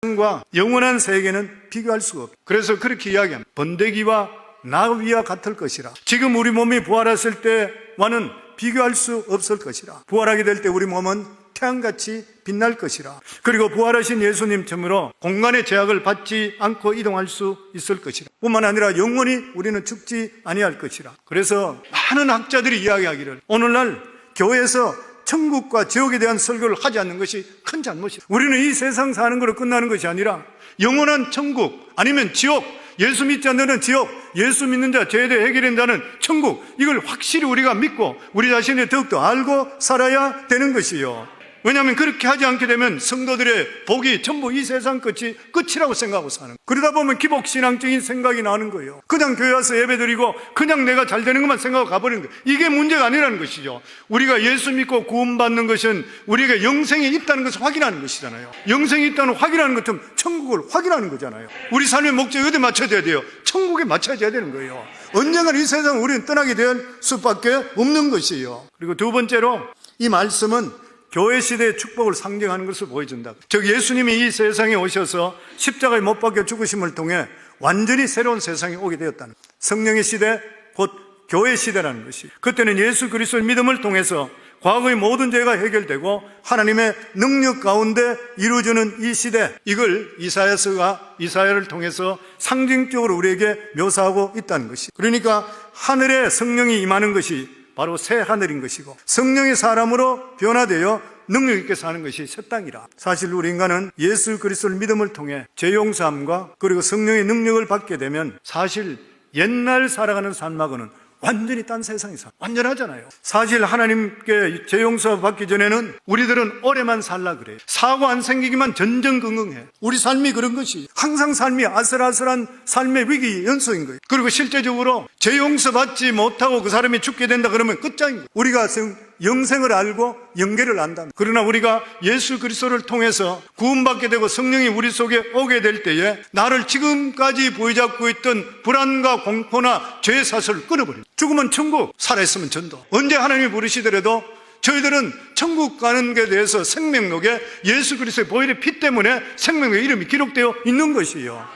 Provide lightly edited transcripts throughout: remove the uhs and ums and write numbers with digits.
과 영원한 세계는 비교할 수가 없다. 그래서 그렇게 이야기합니다. 번데기와 나비와 같을 것이라. 지금 우리 몸이 부활했을 때와는 비교할 수 없을 것이라. 부활하게 될 때 우리 몸은 태양같이 빛날 것이라. 그리고 부활하신 예수님처럼 공간의 제약을 받지 않고 이동할 수 있을 것이라. 뿐만 아니라 영원히 우리는 죽지 아니할 것이라. 그래서 많은 학자들이 이야기하기를 오늘날 교회에서 천국과 지옥에 대한 설교를 하지 않는 것이 큰 잘못이다. 우리는 이 세상 사는 거로 끝나는 것이 아니라 영원한 천국 아니면 지옥, 예수 믿지 않는 자는 지옥, 예수 믿는 자 죄에 대해 해결된다는 천국, 이걸 확실히 우리가 믿고 우리 자신을 더욱더 알고 살아야 되는 것이요. 왜냐하면 그렇게 하지 않게 되면 성도들의 복이 전부 이 세상 끝이라고 생각하고 사는 거예요. 그러다 보면 기복신앙적인 생각이 나는 거예요. 그냥 교회 와서 예배드리고 그냥 내가 잘 되는 것만 생각하고 가버리는 거예요. 이게 문제가 아니라는 것이죠. 우리가 예수 믿고 구원받는 것은 우리에게 영생이 있다는 것을 확인하는 것이잖아요. 영생이 있다는 확인하는 것처럼 천국을 확인하는 거잖아요. 우리 삶의 목적이 어디에 맞춰져야 돼요? 천국에 맞춰져야 되는 거예요. 언젠가 이 세상을 우리는 떠나게 될 수밖에 없는 것이에요. 그리고 두 번째로 이 말씀은 교회 시대의 축복을 상징하는 것을 보여준다. 즉 예수님이 이 세상에 오셔서 십자가에 못 박혀 죽으심을 통해 완전히 새로운 세상이 오게 되었다는, 성령의 시대, 곧 교회 시대라는 것이. 그때는 예수 그리스도의 믿음을 통해서 과거의 모든 죄가 해결되고 하나님의 능력 가운데 이루어지는 이 시대, 이걸 이사야를 통해서 상징적으로 우리에게 묘사하고 있다는 것이. 그러니까 하늘에 성령이 임하는 것이 바로 새 하늘인 것이고, 성령의 사람으로 변화되어 능력 있게 사는 것이 새 땅이라. 사실 우리 인간은 예수 그리스도를 믿음을 통해 죄 용서함과 그리고 성령의 능력을 받게 되면 사실 옛날 살아가는 삶하고는 완전히 딴 세상이 완전하잖아요. 사실 하나님께 죄 용서 받기 전에는 우리들은 오래만 살라 그래요. 사고 안 생기기만 전전긍긍해. 우리 삶이 그런 것이 항상 삶이 아슬아슬한 삶의 위기 연속인 거예요. 그리고 실제적으로 죄 용서 받지 못하고 그 사람이 죽게 된다 그러면 끝장인 거예요. 우리가 영생을 알고 영계를 안다. 그러나 우리가 예수 그리스도를 통해서 구원받게 되고 성령이 우리 속에 오게 될 때에 나를 지금까지 부여잡고 있던 불안과 공포나 죄의 사슬을 끊어버립니다. 죽으면 천국, 살아있으면 전도. 언제 하나님이 부르시더라도 저희들은 천국 가는 것에 대해서 생명록에 예수 그리스도의 보혈의 피 때문에 생명록에 이름이 기록되어 있는 것이에요.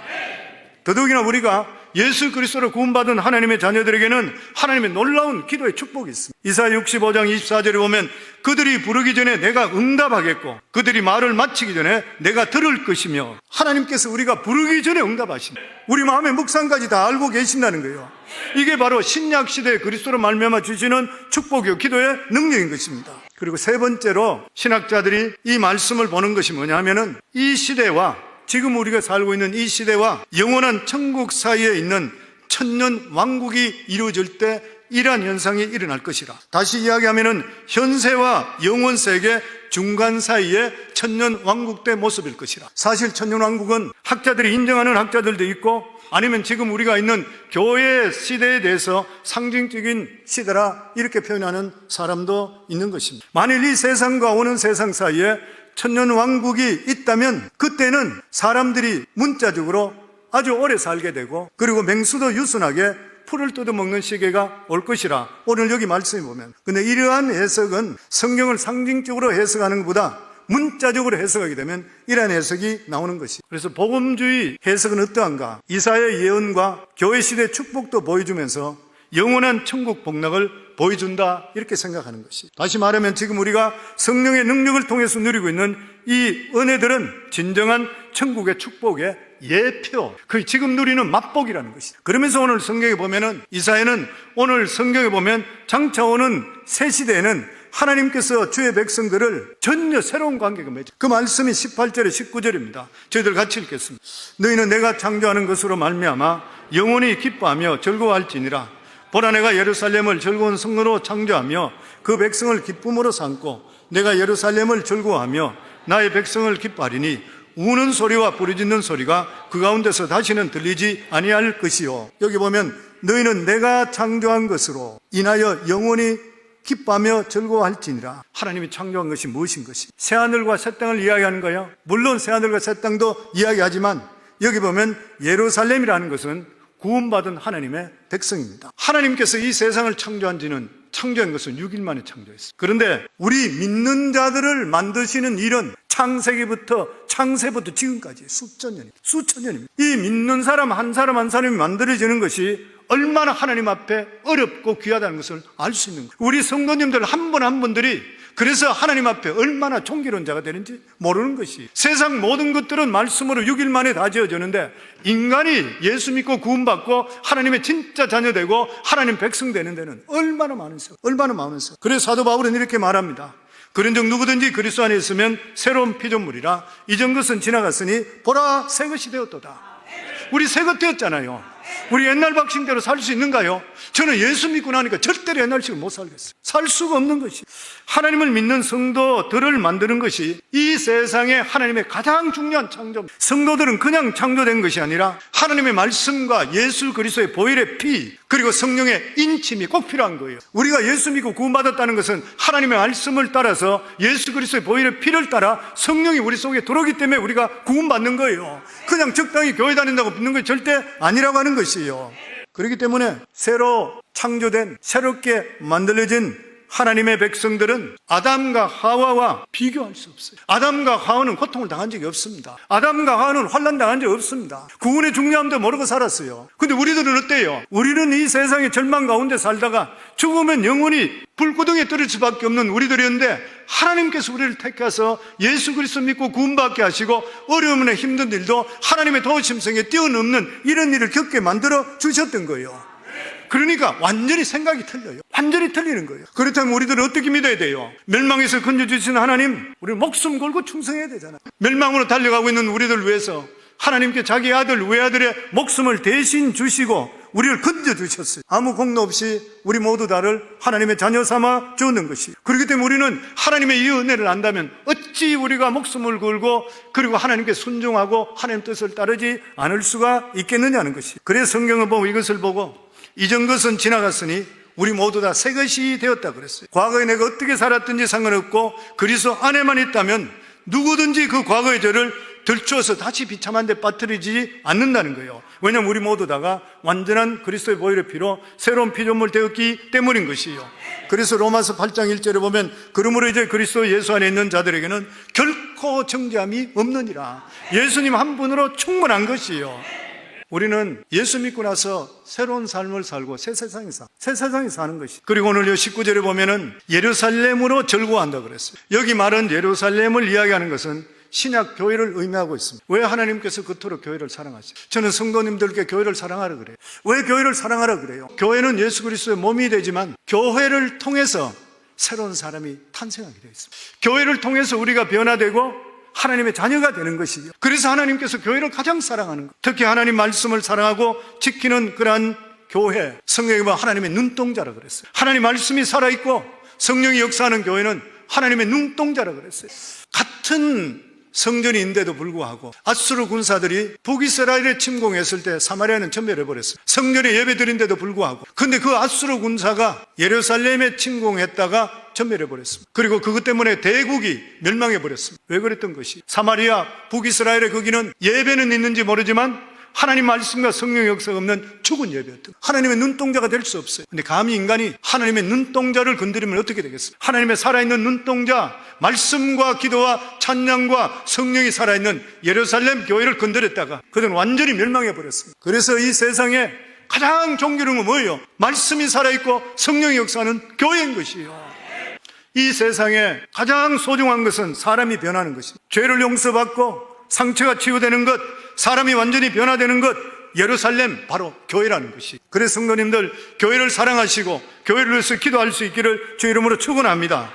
더더욱이나 우리가 예수 그리스도로 구원받은 하나님의 자녀들에게는 하나님의 놀라운 기도의 축복이 있습니다. 이사야 65장 24절에 보면 그들이 부르기 전에 내가 응답하겠고 그들이 말을 마치기 전에 내가 들을 것이며, 하나님께서 우리가 부르기 전에 응답하신다. 우리 마음의 묵상까지 다 알고 계신다는 거예요. 이게 바로 신약 시대의 그리스도로 말미암아 주시는 축복이요 기도의 능력인 것입니다. 그리고 세 번째로 신학자들이 이 말씀을 보는 것이 뭐냐 하면은 이 시대와 지금 우리가 살고 있는 이 시대와 영원한 천국 사이에 있는 천년 왕국이 이루어질 때 이러한 현상이 일어날 것이라. 다시 이야기하면은 현세와 영원 세계 중간 사이에 천년 왕국 때 모습일 것이라. 사실 천년 왕국은 학자들이 인정하는 학자들도 있고 아니면 지금 우리가 있는 교회 시대에 대해서 상징적인 시대라 이렇게 표현하는 사람도 있는 것입니다. 만일 이 세상과 오는 세상 사이에 천년 왕국이 있다면 그때는 사람들이 문자적으로 아주 오래 살게 되고 그리고 맹수도 유순하게 풀을 뜯어먹는 시기가 올 것이라 오늘 여기 말씀해 보면. 근데 이러한 해석은 성경을 상징적으로 해석하는 것보다 문자적으로 해석하게 되면 이러한 해석이 나오는 것이. 그래서 복음주의 해석은 어떠한가? 이사야의 예언과 교회 시대의 축복도 보여주면서 영원한 천국 복락을 보여준다 이렇게 생각하는 것이. 다시 말하면 지금 우리가 성령의 능력을 통해서 누리고 있는 이 은혜들은 진정한 천국의 축복의 예표, 그 지금 누리는 맛복이라는 것이다. 그러면서 오늘 성경에 보면은 이사야는 오늘 성경에 보면 장차 오는 새 시대에는 하나님께서 주의 백성들을 전혀 새로운 관계가 맺어. 그 말씀이 18절에 19절입니다. 저희들 같이 읽겠습니다. 너희는 내가 창조하는 것으로 말미암아 영원히 기뻐하며 즐거워할지니라. 보라 내가 예루살렘을 즐거운 성으로 창조하며 그 백성을 기쁨으로 삼고 내가 예루살렘을 즐거워하며 나의 백성을 기뻐하리니 우는 소리와 부르짖는 소리가 그 가운데서 다시는 들리지 아니할 것이요. 여기 보면 너희는 내가 창조한 것으로 인하여 영원히 기뻐하며 즐거워할지니라. 하나님이 창조한 것이 무엇인 것이? 새하늘과 새 땅을 이야기하는 거예요. 물론 새하늘과 새 땅도 이야기하지만 여기 보면 예루살렘이라는 것은 구원받은 하나님의 백성입니다. 하나님께서 이 세상을 창조한 것은 6일 만에 창조했어요. 그런데 우리 믿는 자들을 만드시는 일은 창세부터 지금까지 수천 년입니다. 이 믿는 사람 한 사람이 만들어지는 것이 얼마나 하나님 앞에 어렵고 귀하다는 것을 알 수 있는 거예요. 우리 성도님들 한 분 한 분들이 그래서 하나님 앞에 얼마나 존귀로운 자가 되는지 모르는 것이, 세상 모든 것들은 말씀으로 6일 만에 다 지어졌는데 인간이 예수 믿고 구원받고 하나님의 진짜 자녀 되고 하나님 백성 되는 데는 얼마나 많으세요. 그래서 사도 바울은 이렇게 말합니다. 그런즉 누구든지 그리스도 안에 있으면 새로운 피조물이라, 이전 것은 지나갔으니 보라 새 것이 되었도다. 우리 새 것 되었잖아요. 우리 옛날 방식대로 살 수 있는가요? 저는 예수 믿고 나니까 절대로 옛날식으로 못 살겠어요. 살 수가 없는 것이, 하나님을 믿는 성도들을 만드는 것이 이 세상에 하나님의 가장 중요한 창조. 성도들은 그냥 창조된 것이 아니라 하나님의 말씀과 예수 그리스도의 보혈의 피, 그리고 성령의 인침이 꼭 필요한 거예요. 우리가 예수 믿고 구원받았다는 것은 하나님의 말씀을 따라서 예수 그리스도의 보혈의 피를 따라 성령이 우리 속에 들어오기 때문에 우리가 구원받는 거예요. 그냥 적당히 교회 다닌다고 믿는 게 절대 아니라고 하는 것이에요. 그렇기 때문에 새로 창조된, 새롭게 만들어진 하나님의 백성들은 아담과 하와와 비교할 수 없어요. 아담과 하와는 고통을 당한 적이 없습니다. 아담과 하와는 환난 당한 적이 없습니다. 구원의 중요함도 모르고 살았어요. 근데 우리들은 어때요? 우리는 이 세상의 절망 가운데 살다가 죽으면 영원히 불구덩이에 떨어질 수밖에 없는 우리들이었는데, 하나님께서 우리를 택해서 예수 그리스도 믿고 구원받게 하시고 어려움이나 힘든 일도 하나님의 도우심 속에 뛰어넘는 이런 일을 겪게 만들어 주셨던 거예요. 그러니까 완전히 생각이 틀려요. 완전히 틀리는 거예요. 그렇다면 우리들은 어떻게 믿어야 돼요? 멸망에서 건져주신 하나님, 우리 목숨 걸고 충성해야 되잖아요. 멸망으로 달려가고 있는 우리들 위해서 하나님께 자기 아들, 외아들의 목숨을 대신 주시고 우리를 건져주셨어요. 아무 공로 없이 우리 모두 다를 하나님의 자녀 삼아 주는 것이. 그렇기 때문에 우리는 하나님의 이 은혜를 안다면 어찌 우리가 목숨을 걸고 그리고 하나님께 순종하고 하나님 뜻을 따르지 않을 수가 있겠느냐는 것이. 그래서 성경을 보고 이것을 보고 이전 것은 지나갔으니 우리 모두 다 새 것이 되었다 그랬어요. 과거에 내가 어떻게 살았든지 상관없고 그리스도 안에만 있다면 누구든지 그 과거의 죄를 들추어서 다시 비참한 데 빠뜨리지 않는다는 거예요. 왜냐하면 우리 모두 다가 완전한 그리스도의 보혈의 피로 새로운 피조물 되었기 때문인 것이에요. 그래서 로마서 8장 1절에 보면 그러므로 이제 그리스도 예수 안에 있는 자들에게는 결코 정죄함이 없느니라. 예수님 한 분으로 충분한 것이에요. 우리는 예수 믿고 나서 새로운 삶을 살고 새 세상에 사는 것이. 그리고 오늘 19절에 보면은 예루살렘으로 절구한다 그랬어요. 여기 말은 예루살렘을 이야기하는 것은 신약 교회를 의미하고 있습니다. 왜 하나님께서 그토록 교회를 사랑하시죠? 저는 성도님들께 교회를 사랑하라 그래요. 왜 교회를 사랑하라 그래요? 교회는 예수 그리스도의 몸이 되지만 교회를 통해서 새로운 사람이 탄생하게 되어 있습니다. 교회를 통해서 우리가 변화되고 하나님의 자녀가 되는 것이죠. 그래서 하나님께서 교회를 가장 사랑하는 것, 특히 하나님 말씀을 사랑하고 지키는 그러한 교회, 성경에 보면 하나님의 눈동자라 그랬어요. 하나님 말씀이 살아있고 성령이 역사하는 교회는 하나님의 눈동자라 그랬어요. 같은 성전인데도 불구하고 아수르 군사들이 북이스라엘에 침공했을 때 사마리아는 전멸해버렸어요. 성전에 예배드린데도 불구하고. 근데 그 아수르 군사가 예루살렘에 침공했다가 전멸해버렸습니다. 그리고 그것 때문에 대국이 멸망해버렸습니다. 왜 그랬던 것이? 사마리아, 북이스라엘의 거기는 예배는 있는지 모르지만 하나님 말씀과 성령 역사가 없는 죽은 예배였던, 하나님의 눈동자가 될 수 없어요. 근데 감히 인간이 하나님의 눈동자를 건드리면 어떻게 되겠어요? 하나님의 살아있는 눈동자, 말씀과 기도와 찬양과 성령이 살아있는 예루살렘 교회를 건드렸다가 그들은 완전히 멸망해버렸습니다. 그래서 이 세상에 가장 존귀한 건 뭐예요? 말씀이 살아있고 성령이 역사하는 교회인 것이에요. 이 세상에 가장 소중한 것은 사람이 변하는 것입니다. 죄를 용서받고 상처가 치유되는 것, 사람이 완전히 변화되는 것, 예루살렘 바로 교회라는 것이. 그래서 성도님들 교회를 사랑하시고 교회를 위해서 기도할 수 있기를 주의 이름으로 축원합니다.